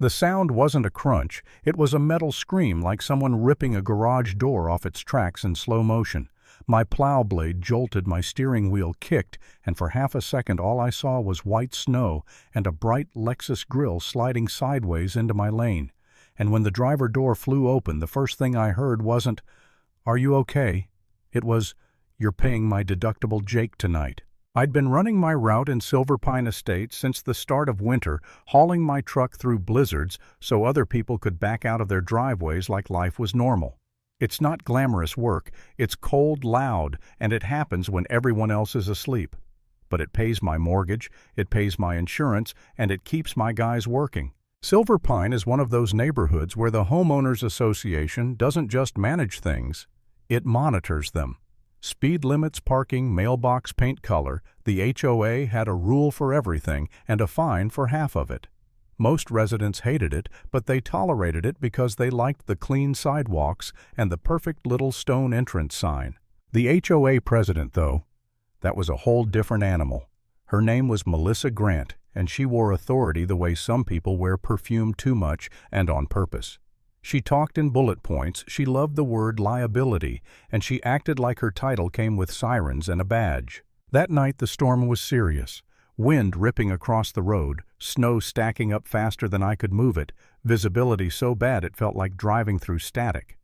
The sound wasn't a crunch, it was a metal scream like someone ripping a garage door off its tracks in slow motion. My plow blade jolted, my steering wheel kicked, and for half a second all I saw was white snow and a bright Lexus grille sliding sideways into my lane. And when the driver door flew open, the first thing I heard wasn't, "Are you okay?" It was, "You're paying my deductible, Jake, tonight." I'd been running my route in Silver Pine Estates since the start of winter, hauling my truck through blizzards so other people could back out of their driveways like life was normal. It's not glamorous work, it's cold, loud, and it happens when everyone else is asleep. But it pays my mortgage, it pays my insurance, and it keeps my guys working. Silver Pine is one of those neighborhoods where the Homeowners Association doesn't just manage things, it monitors them. Speed limits, parking, mailbox paint color, the HOA had a rule for everything and a fine for half of it. Most residents hated it, but they tolerated it because they liked the clean sidewalks and the perfect little stone entrance sign. The HOA president, though, that was a whole different animal. Her name was Melissa Grant, and she wore authority the way some people wear perfume too much and on purpose. She talked in bullet points, she loved the word liability, and she acted like her title came with sirens and a badge. That night the storm was serious. Wind ripping across the road, snow stacking up faster than I could move it, visibility so bad it felt like driving through static.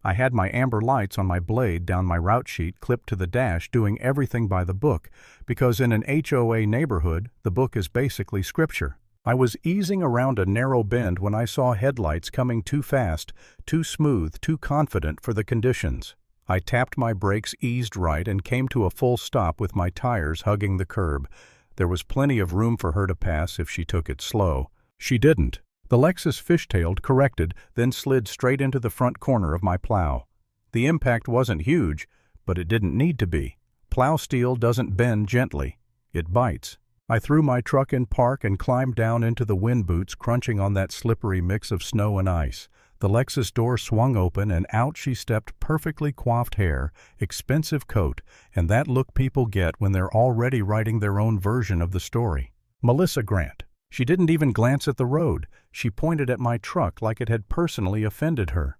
I had my amber lights on my blade down my route sheet clipped to the dash, doing everything by the book, because in an HOA neighborhood, the book is basically scripture. I was easing around a narrow bend when I saw headlights coming too fast, too smooth, too confident for the conditions. I tapped my brakes, eased right, and came to a full stop with my tires hugging the curb. There was plenty of room for her to pass if she took it slow. She didn't. The Lexus fishtailed, corrected, then slid straight into the front corner of my plow. The impact wasn't huge, but it didn't need to be. Plow steel doesn't bend gently. It bites. I threw my truck in park and climbed down into the wind boots, crunching on that slippery mix of snow and ice. The Lexus door swung open, and out she stepped, perfectly coiffed hair, expensive coat, and that look people get when they're already writing their own version of the story. Melissa Grant. She didn't even glance at the road. She pointed at my truck like it had personally offended her.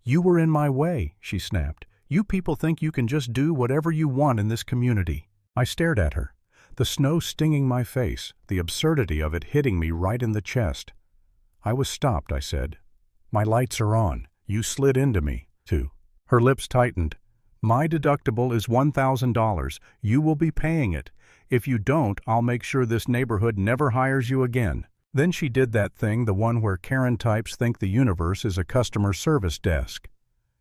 "You were in my way," she snapped. "You people think you can just do whatever you want in this community." I stared at her, the snow stinging my face, the absurdity of it hitting me right in the chest. "I was stopped," I said. "My lights are on. You slid into me, too." Her lips tightened. "My deductible is $1,000. You will be paying it. If you don't, I'll make sure this neighborhood never hires you again." Then she did that thing, the one where Karen types think the universe is a customer service desk.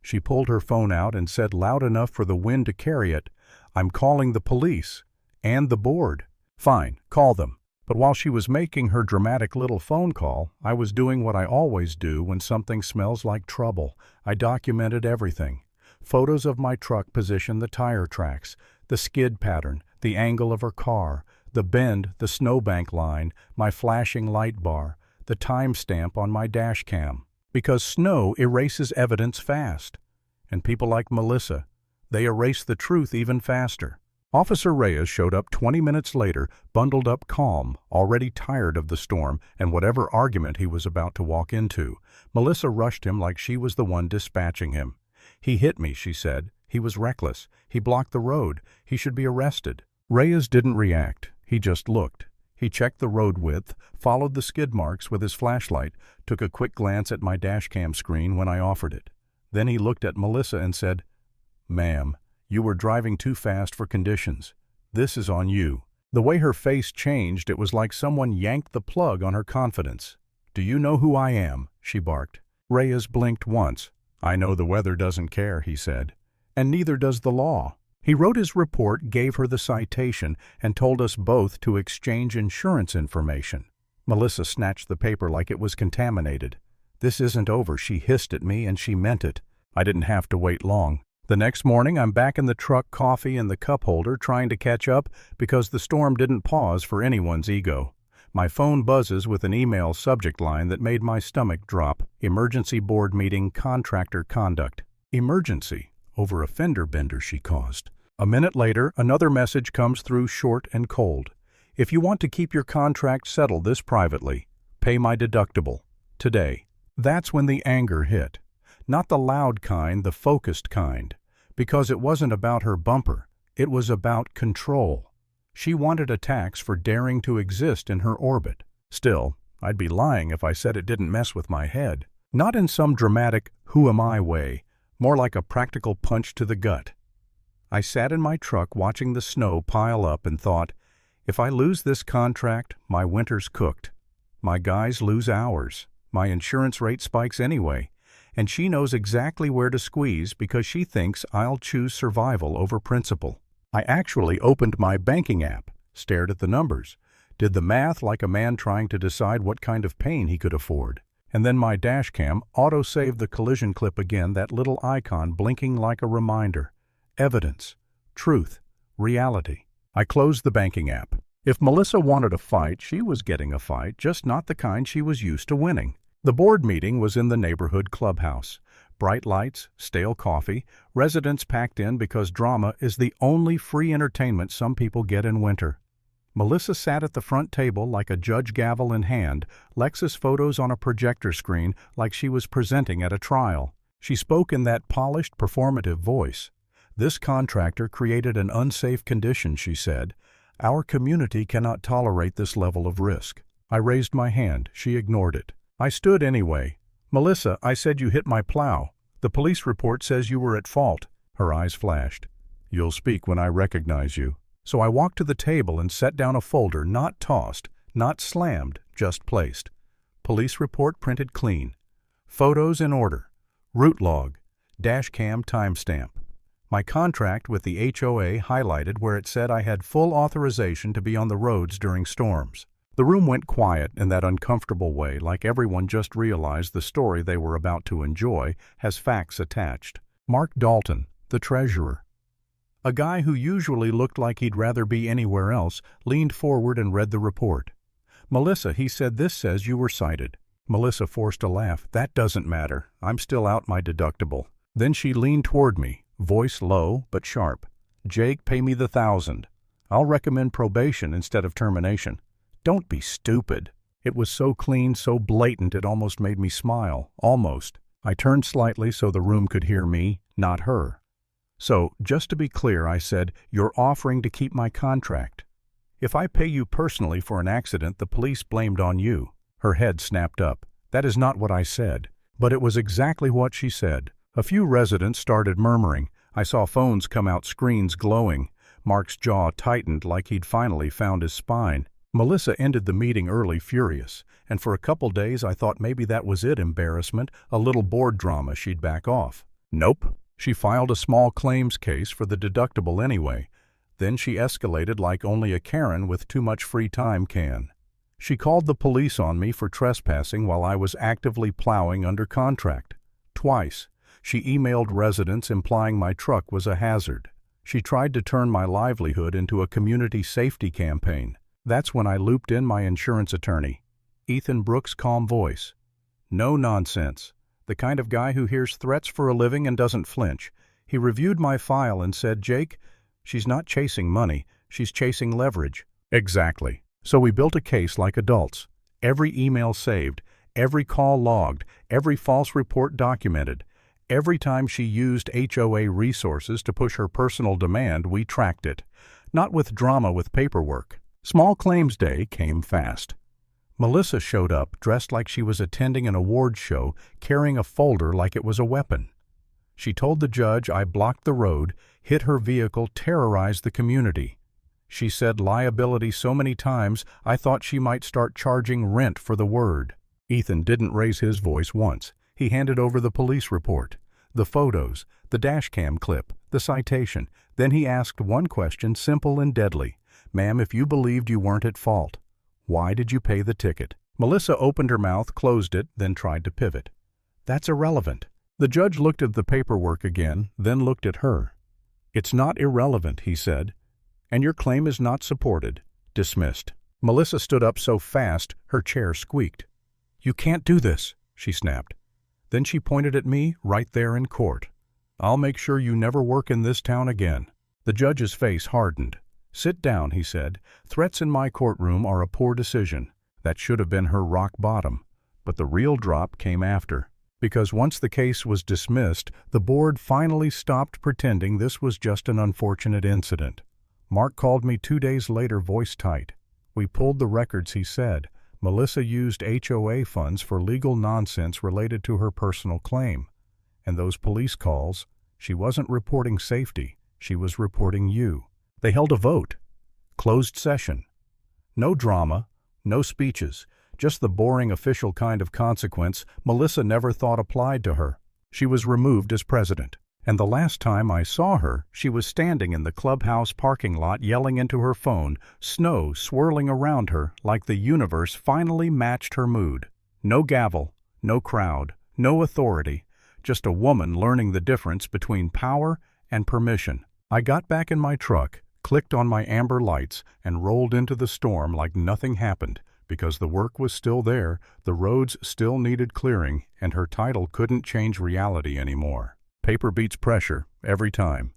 She pulled her phone out and said loud enough for the wind to carry it, "I'm calling the police. And the board." "Fine, call them." But while she was making her dramatic little phone call, I was doing what I always do when something smells like trouble. I documented everything. Photos of my truck position, the tire tracks, the skid pattern, the angle of her car, the bend, the snowbank line, my flashing light bar, the timestamp on my dash cam. Because snow erases evidence fast. And people like Melissa, they erase the truth even faster. Officer Reyes showed up 20 minutes later, bundled up, calm, already tired of the storm and whatever argument he was about to walk into. Melissa rushed him like she was the one dispatching him. "He hit me," she said. "He was reckless. He blocked the road. He should be arrested." Reyes didn't react. He just looked. He checked the road width, followed the skid marks with his flashlight, took a quick glance at my dashcam screen when I offered it. Then he looked at Melissa and said, "Ma'am, you were driving too fast for conditions. This is on you." The way her face changed, it was like someone yanked the plug on her confidence. "Do you know who I am?" she barked. Reyes blinked once. "I know the weather doesn't care," he said. "And neither does the law." He wrote his report, gave her the citation, and told us both to exchange insurance information. Melissa snatched the paper like it was contaminated. "This isn't over," she hissed at me, and she meant it. I didn't have to wait long. The next morning, I'm back in the truck, coffee in the cup holder, trying to catch up because the storm didn't pause for anyone's ego. My phone buzzes with an email subject line that made my stomach drop. Emergency board meeting, contractor conduct. Emergency over a fender bender she caused. A minute later, another message comes through, short and cold. "If you want to keep your contract, settle this privately. Pay my deductible." today. That's when the anger hit. Not the loud kind, the focused kind. Because it wasn't about her bumper. It was about control. She wanted a tax for daring to exist in her orbit. Still, I'd be lying if I said it didn't mess with my head. Not in some dramatic, who am I way, more like a practical punch to the gut. I sat in my truck watching the snow pile up and thought, if I lose this contract, my winter's cooked. My guys lose hours. My insurance rate spikes anyway, and she knows exactly where to squeeze because she thinks I'll choose survival over principle. I actually opened my banking app, stared at the numbers, did the math like a man trying to decide what kind of pain he could afford. And then my dashcam auto-saved the collision clip again, that little icon blinking like a reminder. Evidence, truth, reality. I closed the banking app. If Melissa wanted a fight, she was getting a fight, just not the kind she was used to winning. The board meeting was in the neighborhood clubhouse. Bright lights, stale coffee, residents packed in because drama is the only free entertainment some people get in winter. Melissa sat at the front table like a judge gavel in hand, Lexus photos on a projector screen like she was presenting at a trial. She spoke in that polished, performative voice. This contractor created an unsafe condition, she said. Our community cannot tolerate this level of risk. I raised my hand. She ignored it. I stood anyway. Melissa, I said you hit my plow. The police report says you were at fault. Her eyes flashed. You'll speak when I recognize you. So I walked to the table and set down a folder, not tossed, not slammed, just placed. Police report printed clean. Photos in order. Route log. Dashcam timestamp. My contract with the HOA highlighted where it said I had full authorization to be on the roads during storms. The room went quiet in that uncomfortable way, like everyone just realized the story they were about to enjoy has facts attached. Mark Dalton, the treasurer. A guy who usually looked like he'd rather be anywhere else, leaned forward and read the report. Melissa, he said, this says you were cited. Melissa forced a laugh. That doesn't matter. I'm still out my deductible. Then she leaned toward me. Voice low but sharp. Jake, pay me the $1,000. I'll recommend probation instead of termination. Don't be stupid. It was so clean, so blatant, it almost made me smile. Almost. I turned slightly so the room could hear me, not her. So, just to be clear, I said, you're offering to keep my contract. If I pay you personally for an accident, the police blamed on you. Her head snapped up. That is not what I said. But it was exactly what she said. A few residents started murmuring. I saw phones come out, screens glowing. Mark's jaw tightened like he'd finally found his spine. Melissa ended the meeting early, furious, and for a couple days I thought maybe that was it, embarrassment, a little board drama, she'd back off. Nope. She filed a small claims case for the deductible anyway. Then she escalated like only a Karen with too much free time can. She called the police on me for trespassing while I was actively plowing under contract. Twice. She emailed residents implying my truck was a hazard. She tried to turn my livelihood into a community safety campaign. That's when I looped in my insurance attorney. Ethan Brooks' calm voice. No nonsense. The kind of guy who hears threats for a living and doesn't flinch. He reviewed my file and said, Jake, she's not chasing money, she's chasing leverage. Exactly. So we built a case like adults. Every email saved, every call logged, every false report documented. Every time she used HOA resources to push her personal demand, we tracked it. Not with drama, with paperwork. Small claims day came fast. Melissa showed up, dressed like she was attending an awards show, carrying a folder like it was a weapon. She told the judge I blocked the road, hit her vehicle, terrorized the community. She said liability so many times I thought she might start charging rent for the word. Ethan didn't raise his voice once. He handed over the police report, the photos, the dashcam clip, the citation. Then he asked one question, simple and deadly. Ma'am, if you believed you weren't at fault, why did you pay the ticket? Melissa opened her mouth, closed it, then tried to pivot. That's irrelevant. The judge looked at the paperwork again, then looked at her. It's not irrelevant, he said, and your claim is not supported. Dismissed. Melissa stood up so fast, her chair squeaked. You can't do this, she snapped. Then she pointed at me, right there in court. I'll make sure you never work in this town again. The judge's face hardened. Sit down, he said. Threats in my courtroom are a poor decision. That should have been her rock bottom. But the real drop came after. Because once the case was dismissed, the board finally stopped pretending this was just an unfortunate incident. Mark called me 2 days later, voice tight. We pulled the records, he said. Melissa used HOA funds for legal nonsense related to her personal claim. And those police calls, she wasn't reporting safety, she was reporting you. They held a vote. Closed session. No drama, no speeches, just the boring official kind of consequence Melissa never thought applied to her. She was removed as president. And the last time I saw her, she was standing in the clubhouse parking lot yelling into her phone, snow swirling around her like the universe finally matched her mood. No gavel, no crowd, no authority, just a woman learning the difference between power and permission. I got back in my truck, clicked on my amber lights, and rolled into the storm like nothing happened, because the work was still there, the roads still needed clearing, and her title couldn't change reality anymore. Paper beats pressure every time.